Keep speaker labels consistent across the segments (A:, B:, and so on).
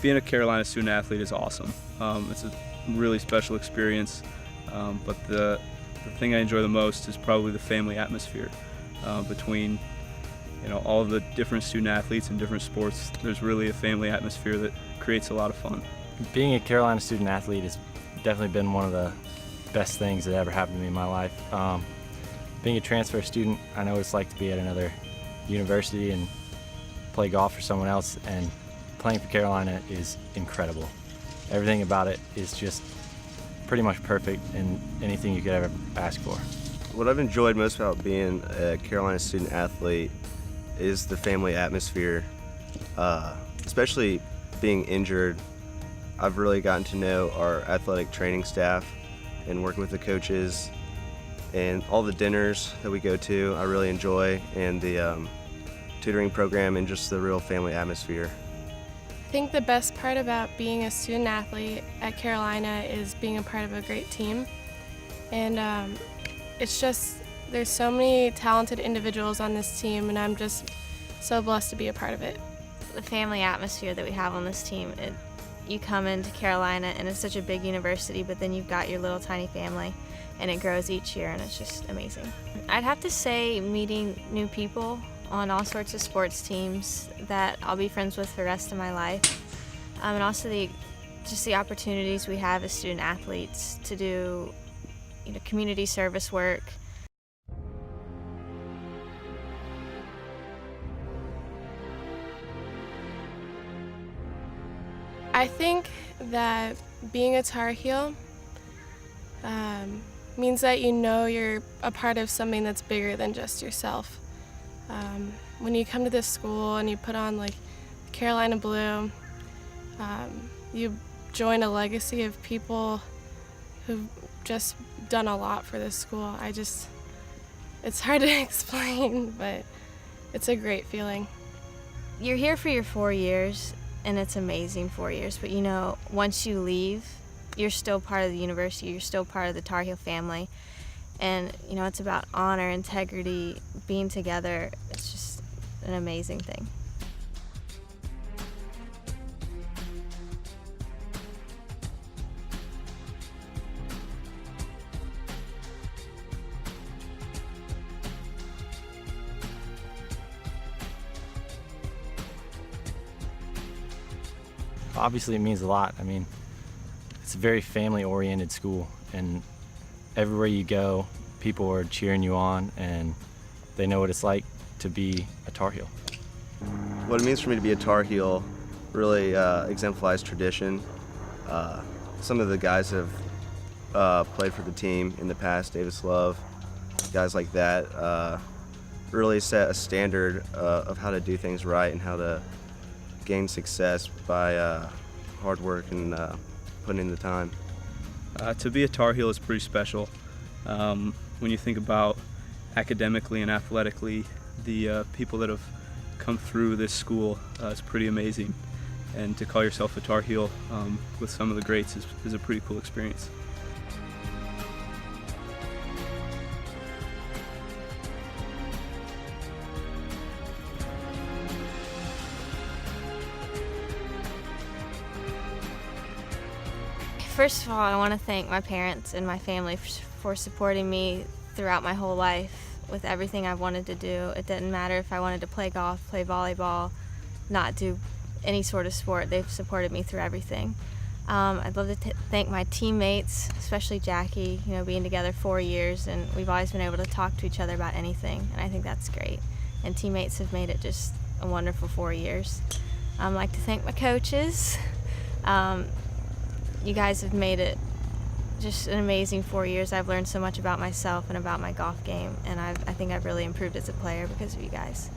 A: Being a Carolina student athlete is awesome. It's a really special experience, but the thing I enjoy the most is probably the family atmosphere between all of the different student athletes in different sports. There's really a family atmosphere that creates a lot of fun.
B: Being a Carolina student athlete has definitely been one of the best things that ever happened to me in my life. Being a transfer student, I know what it's like to be at another university and play golf for someone else, and playing for Carolina is incredible. Everything about it is just pretty much perfect and anything you could ever ask for.
C: What I've enjoyed most about being a Carolina student athlete is the family atmosphere, especially being injured. I've really gotten to know our athletic training staff and working with the coaches, and all the dinners that we go to I really enjoy, and the tutoring program and just the real family atmosphere.
D: I think the best part about being a student athlete at Carolina is being a part of a great team, and it's just there's so many talented individuals on this team, and I'm just so blessed to be a part of it.
E: The family atmosphere that we have on this team, you come into Carolina and it's such a big university, but then you've got your little tiny family and it grows each year, and it's just amazing. I'd have to say meeting new people on all sorts of sports teams that I'll be friends with for the rest of my life, and also just the opportunities we have as student athletes to do community service work.
D: I think that being a Tar Heel means that you're a part of something that's bigger than just yourself. When you come to this school and you put on Carolina blue, you join a legacy of people who've just done a lot for this school. It's hard to explain, but it's a great feeling.
E: You're here for your 4 years, and it's amazing 4 years, but once you leave, you're still part of the university, you're still part of the Tar Heel family, and it's about honor, integrity, being together. It's just an amazing thing.
B: Obviously, it means a lot. I mean, it's a very family-oriented school, and everywhere you go, people are cheering you on, and they know what it's like to be a Tar Heel.
C: What it means for me to be a Tar Heel really exemplifies tradition. Some of the guys have played for the team in the past, Davis Love, guys like that, really set a standard of how to do things right and how to gain success by hard work and putting in the time.
A: To be a Tar Heel is pretty special. When you think about academically and athletically, the people that have come through this school is pretty amazing. And to call yourself a Tar Heel with some of the greats is a pretty cool experience.
E: First of all, I want to thank my parents and my family for supporting me throughout my whole life with everything I've wanted to do. It didn't matter if I wanted to play golf, play volleyball, not do any sort of sport. They've supported me through everything. I'd love to thank my teammates, especially Jackie, being together 4 years, and we've always been able to talk to each other about anything, and I think that's great. And teammates have made it just a wonderful 4 years. I'd like to thank my coaches. You guys have made it just an amazing 4 years. I've learned so much about myself and about my golf game, and I think I've really improved as a player because of you guys.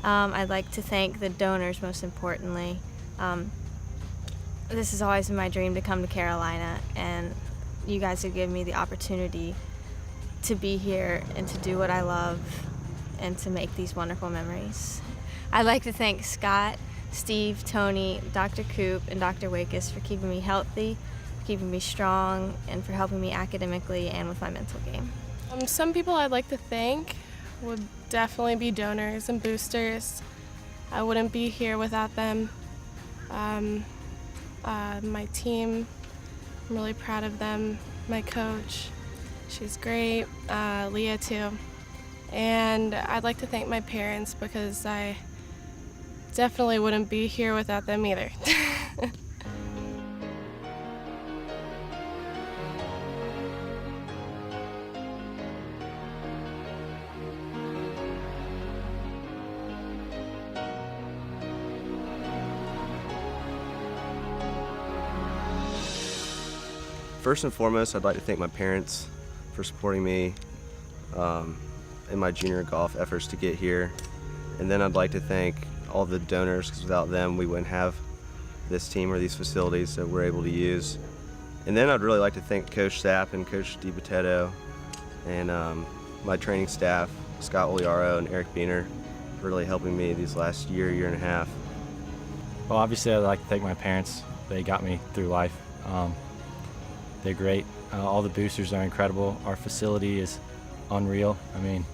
E: I'd like to thank the donors most importantly. This has always been my dream to come to Carolina, and you guys have given me the opportunity to be here and to do what I love and to make these wonderful memories. I'd like to thank Scott, Steve, Tony, Dr. Coop, and Dr. Wakus for keeping me healthy, keeping me strong, and for helping me academically and with my mental game.
D: Some people I'd like to thank would definitely be donors and boosters. I wouldn't be here without them. My team, I'm really proud of them. My coach, she's great. Leah too. And I'd like to thank my parents because I definitely wouldn't be here without them either.
C: First and foremost, I'd like to thank my parents for supporting me in my junior golf efforts to get here. And then I'd like to thank all the donors, because without them we wouldn't have this team or these facilities that we're able to use. And then I'd really like to thank Coach Sapp and Coach DiBattista and my training staff, Scott Oliaro and Eric Beener, for really helping me these last year and a half.
B: Well, obviously I'd like to thank my parents. They got me through life. They're great. All the boosters are incredible. Our facility is unreal. I mean,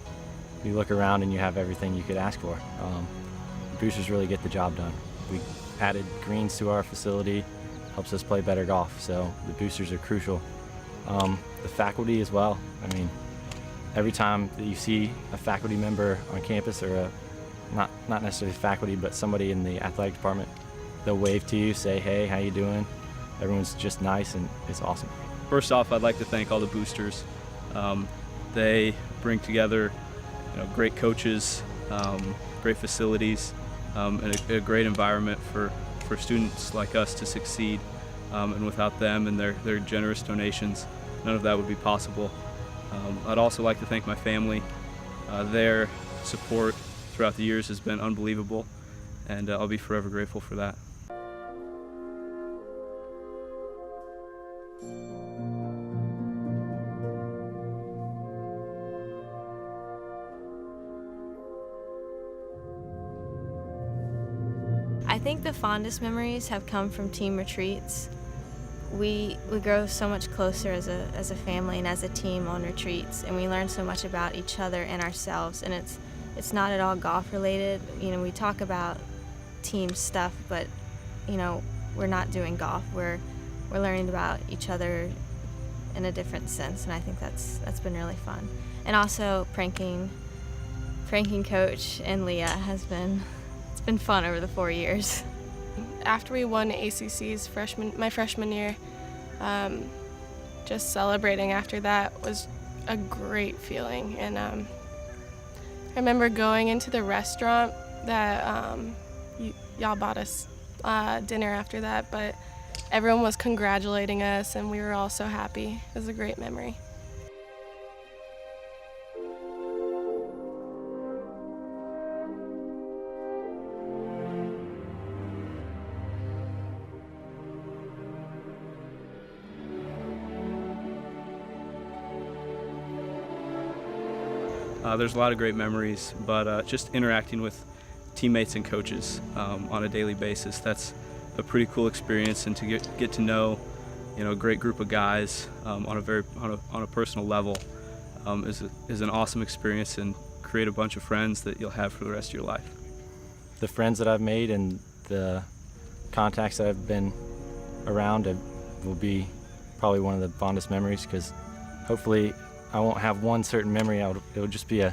B: you look around and you have everything you could ask for. The boosters really get the job done. We added greens to our facility, helps us play better golf, so the boosters are crucial. The faculty as well. I mean, every time that you see a faculty member on campus, or not necessarily faculty, but somebody in the athletic department, they'll wave to you, say, hey, how you doing? Everyone's just nice, and it's awesome.
A: First off, I'd like to thank all the boosters. They bring together great coaches, great facilities, and a great environment for students like us to succeed. And without them and their generous donations, none of that would be possible. I'd also like to thank my family. Their support throughout the years has been unbelievable, and I'll be forever grateful for that.
E: I think the fondest memories have come from team retreats. We grow so much closer as a family and as a team on retreats, and we learn so much about each other and ourselves, and it's not at all golf related. We talk about team stuff, but we're not doing golf. We're learning about each other in a different sense, and I think that's been really fun. And also pranking Coach and Leah has been fun over the 4 years.
D: After we won ACC's my freshman year, just celebrating after that was a great feeling. And I remember going into the restaurant that y'all bought us dinner after that, but everyone was congratulating us and we were all so happy. It was a great memory.
A: There's a lot of great memories, but just interacting with teammates and coaches on a daily basis, that's a pretty cool experience, and to get to know a great group of guys on a personal level is an awesome experience, and create a bunch of friends that you'll have for the rest of your life.
B: The friends that I've made and the contacts that I've been around will be probably one of the fondest memories, because hopefully I won't have one certain memory. It'll just be I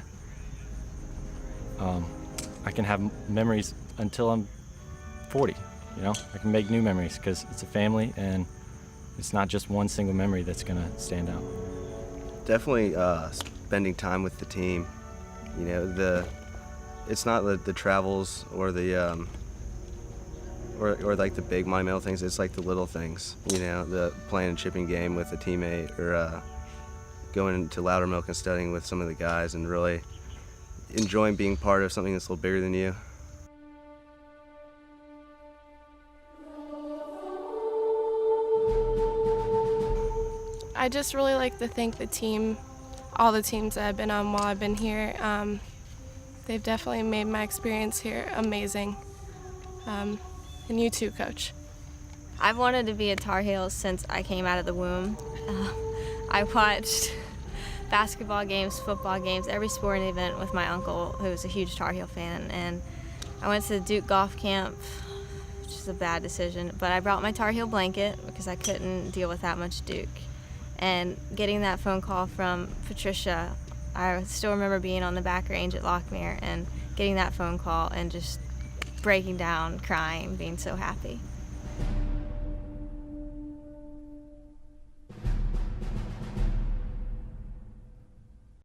B: can have memories until I'm 40. I can make new memories because it's a family, and it's not just one single memory that's gonna stand out.
C: Definitely spending time with the team. It's not the travels or the or like the big monumental things. It's like the little things. The playing a chipping game with a teammate, or going into Loudermilk and studying with some of the guys, and really enjoying being part of something that's a little bigger than you.
D: I just really like to thank the team, all the teams that I've been on while I've been here. They've definitely made my experience here amazing. And you too, Coach.
E: I've wanted to be a Tar Heel since I came out of the womb. I watched basketball games, football games, every sporting event with my uncle, who was a huge Tar Heel fan. And I went to the Duke golf camp was a bad decision. But I brought my Tar Heel blanket because I couldn't deal with that much Duke. And getting that phone call from Patricia, I still remember being on the back range at Lockmere and getting that phone call and just breaking down, crying, being so happy.